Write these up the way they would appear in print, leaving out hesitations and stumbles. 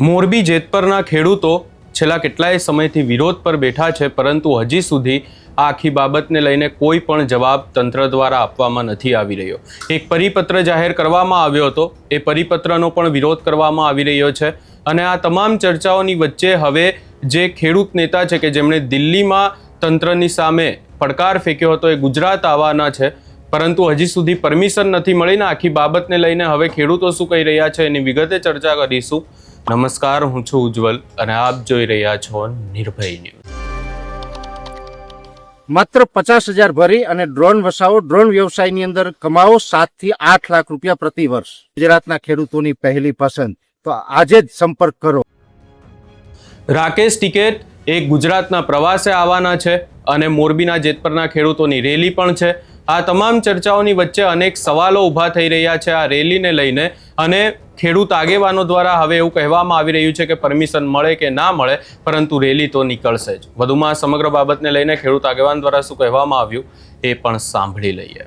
મોરબી જેતપરના ખેડૂતો છેલ્લા કેટલાય સમયથી વિરોધ પર બેઠા છે, પરંતુ હજી સુધી આ આખી બાબતને લઈને કોઈ પણ જવાબ તંત્ર દ્વારા આપવામાં નથી આવી રહ્યો. એક પરિપત્ર જાહેર કરવામાં આવ્યો હતો, એ પરિપત્રનો પણ વિરોધ કરવામાં આવી રહ્યો છે. અને આ તમામ ચર્ચાઓની વચ્ચે હવે જે ખેડૂત નેતા છે કે જેમણે દિલ્હીમાં તંત્રની સામે પડકાર ફેંક્યો હતો, એ ગુજરાત આવવાના છે, પરંતુ હજી સુધી પરમિશન નથી મળીને આખી બાબતને લઈને હવે ખેડૂતો શું કહી રહ્યા છે એની વિગતે ચર્ચા કરીશું. નમસ્કાર, હું છું ઉજ્જવલ અને આપ જોઈ રહ્યા છો નિર્ભય ન્યૂઝ. માત્ર 50,000 ભરી અને ડ્રોન વસાવો, ડ્રોન વ્યવસાયની અંદર કમાવો 7 થી 8 લાખ રૂપિયા પ્રતિ વર્ષ. ગુજરાતના ખેડૂતોની પહેલી પસંદ, તો આજે જ સંપર્ક કરો. રાકેશ ટિકેત એ ગુજરાતના પ્રવાસે આવવાના છે અને મોરબીના જેતપરના ખેડૂતોની રેલી પણ છે. આ તમામ ચર્ચાઓની વચ્ચે અનેક સવાલો ઊભા થઈ રહ્યા છે આ રેલીને લઈને, અને ખેડૂત આગેવાનો દ્વારા હવે એવું કહેવામાં આવી રહ્યું છે કે પરમિશન મળે કે ના મળે, પરંતુ રેલી તો નીકળશે જ. વધુમાં સમગ્ર બાબતને લઈને ખેડૂત આગેવાન દ્વારા શું કહેવામાં આવ્યું એ પણ સાંભળી લઈએ.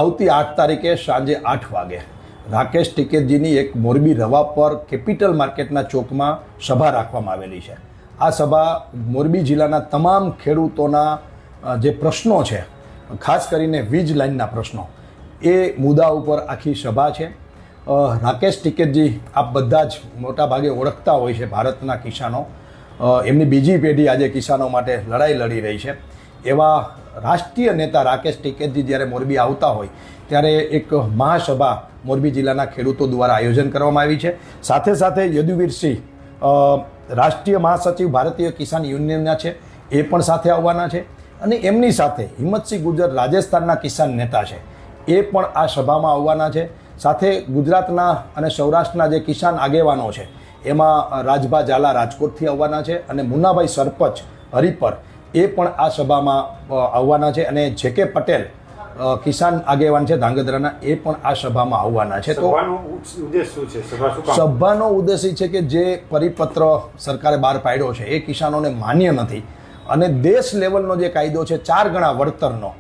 આવતી 8 તારીખે સાંજે 8 વાગે રાકેશ ટિકેતજીની એક મોરબી રવા પર કેપિટલ માર્કેટના ચોકમાં સભા રાખવામાં આવેલી છે. આ સભા મોરબી જિલ્લાના તમામ ખેડૂતોના જે પ્રશ્નો છે, ખાસ કરીને વીજ લાઇનના પ્રશ્નો, એ મુદ્દા ઉપર આખી સભા છે. રાકેશ ટિકેતજી આપ બધા જ મોટા ભાગે ઓળખતા હોય છે. ભારતના કિસાનો, એમની બીજી પેઢી આજે કિસાનો માટે લડાઈ લડી રહી છે. એવા રાષ્ટ્રીય નેતા રાકેશ ટિકેતજી જ્યારે મોરબી આવતા હોય ત્યારે એક મહાસભા મોરબી જિલ્લાના ખેડૂતો દ્વારા આયોજન કરવામાં આવી છે. સાથે સાથે યદુવીરસિંહ રાષ્ટ્રીય મહાસચિવ ભારતીય કિસાન યુનિયનના છે, એ પણ સાથે આવવાના છે. અને એમની સાથે હિંમતસિંહ ગુર્જર રાજસ્થાનના કિસાન નેતા છે, એ પણ આ સભામાં આવવાના છે. સાથે ગુજરાતના અને સૌરાષ્ટ્રના જે કિસાન આગેવાનો છે, એમાં રાજભા ઝાલા રાજકોટથી આવવાના છે, અને મુન્નાભાઈ સરપંચ હરિપર એ પણ આ સભામાં આવવાના છે, અને જે.કે. પટેલ કિસાન આગેવાન છે ધાંગધ્રાના, એ પણ આ સભામાં આવવાના છે. તો સભાનો ઉદ્દેશ છે કે જે પરિપત્ર સરકારે બહાર પાડ્યો છે એ કિસાનોને માન્ય નથી, અને દેશ લેવલનો જે કાયદો છે 4 ગણા વળતરનો,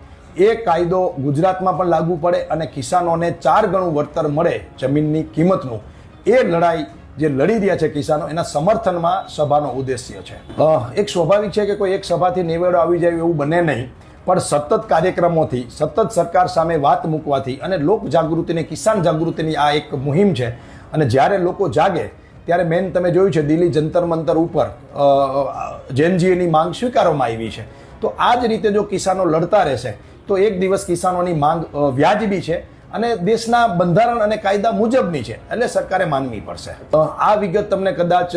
એ કાયદો ગુજરાતમાં પણ લાગુ પડે અને કિસાનોને 4 ગણું વળતર મળે જમીનની કિંમતનું, એ લડાઈ જે લડી રહ્યા છે કિસાનો, એના સમર્થનમાં સભાનો ઉદ્દેશ્ય છે. એક સ્વાભાવિક છે કે કોઈ એક સભાથી નિવેડો આવી જાય એવું બને નહીં, પણ સતત કાર્યક્રમોથી, સતત સરકાર સામે વાત મૂકવાથી અને લોક જાગૃતિની, કિસાન જાગૃતિની આ એક મુહિમ છે. અને જ્યારે લોકો જાગે ત્યારે મેન તમે જોયું છે દિલ્હી જંતર મંતર ઉપર જેનજીએની માંગ સ્વીકારવામાં આવી છે. તો આ જ રીતે જો કિસાનો લડતા રહેશે તો એક દિવસ કિસાનોની માંગ વ્યાજબી છે અને દેશના બંધારણ અને કાયદા મુજબની છે, એટલે સરકારે માનવી પડશે. આ વિગત તમને કદાચ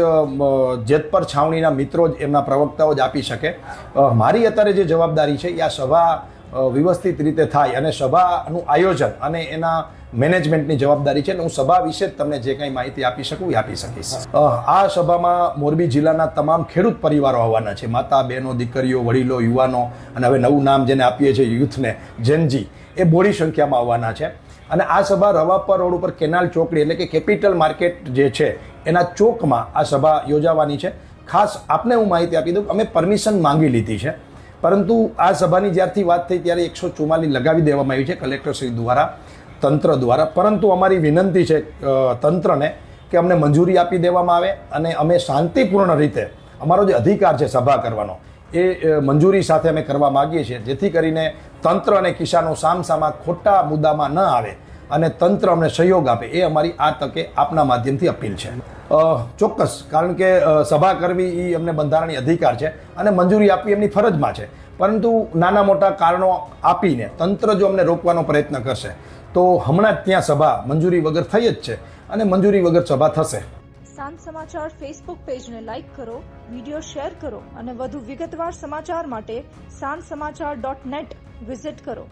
જેતપર છાવણીના મિત્રો જ, એમના પ્રવક્તાઓ જ આપી શકે. મારી અત્યારે જે જવાબદારી છે એ આ સભા વ્યવસ્થિત રીતે થાય અને સભાનું આયોજન અને એના મેનેજમેન્ટની જવાબદારી છે. હું સભા વિશે જ તમને જે કંઈ માહિતી આપી શકું એ આપી શકીશ. આ સભામાં મોરબી જિલ્લાના તમામ ખેડૂત પરિવારો આવવાના છે, માતા, બહેનો, દીકરીઓ, વડીલો, યુવાનો, અને હવે નવું નામ જેને આપીએ છીએ યુથને, જેનજી, એ બોડી સંખ્યામાં આવવાના છે. અને આ સભા રવાપર રોડ ઉપર કેનાલ ચોકડી એટલે કે કેપિટલ માર્કેટ જે છે એના ચોકમાં આ સભા યોજાવાની છે. ખાસ આપને હું માહિતી આપી દઉં, અમે પરમિશન માંગી લીધી છે, પરંતુ આ સભાની જ્યારથી વાત થઈ ત્યારે 144 લગાવી દેવામાં આવી છે કલેક્ટરશ્રી દ્વારા, તંત્ર દ્વારા. પરંતુ અમારી વિનંતી છે તંત્રને કે અમને મંજૂરી આપી દેવામાં આવે અને અમે શાંતિપૂર્ણ રીતે અમારો જે અધિકાર છે સભા કરવાનો, એ મંજૂરી સાથે અમે કરવા માગીએ છીએ, જેથી કરીને તંત્ર અને કિસાનો સામસામા ખોટા મુદ્દામાં ન આવે અને તંત્ર અમને સહયોગ આપે, એ અમારી આ તકે આપના માધ્યમથી અપીલ છે. ચોક્કસ, કારણ કે સભા કરવી એ અમને બંધારણીય અધિકાર છે અને મંજૂરી આપવી એમની ફરજમાં છે. પરંતુ નાના મોટા કારણો આપીને તંત્ર જો અમને રોકવાનો પ્રયત્ન કરશે તો હમણાં જ ત્યાં સભા મંજૂરી વગર થઈ જ છે અને મંજૂરી વગર સભા થશે. સાંજ સમાચાર ફેસબુક પેજને લાઇક કરો, વિડીયો શેર કરો અને વધુ વિગતવાર સમાચાર માટે sanjsamachar.net વિઝિટ કરો.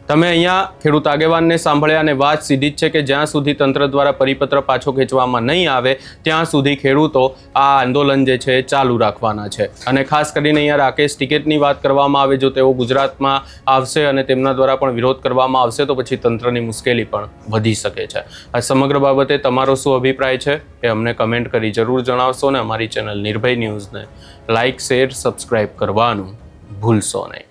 તમે અહીંયા ખેડૂત આગેવાનને સાંભળ્યા અને વાત સીધી જ છે કે જ્યાં સુધી તંત્ર દ્વારા પરિપત્ર પાછો ખેંચવામાં નહીં આવે ત્યાં સુધી ખેડૂતો આ આંદોલન જે છે એ ચાલુ રાખવાના છે. અને ખાસ કરીને અહીંયા રાકેશ ટિકેતની વાત કરવામાં આવે, જો તેઓ ગુજરાતમાં આવશે અને તેમના દ્વારા પણ વિરોધ કરવામાં આવશે તો પછી તંત્રની મુશ્કેલી પણ વધી શકે છે. આ સમગ્ર બાબતે તમારો શું અભિપ્રાય છે એ અમને કમેન્ટ કરી જરૂર જણાવશો, અને અમારી ચેનલ નિર્ભય ન્યૂઝને લાઇક, શેર, સબસ્ક્રાઇબ કરવાનું ભૂલશો નહીં.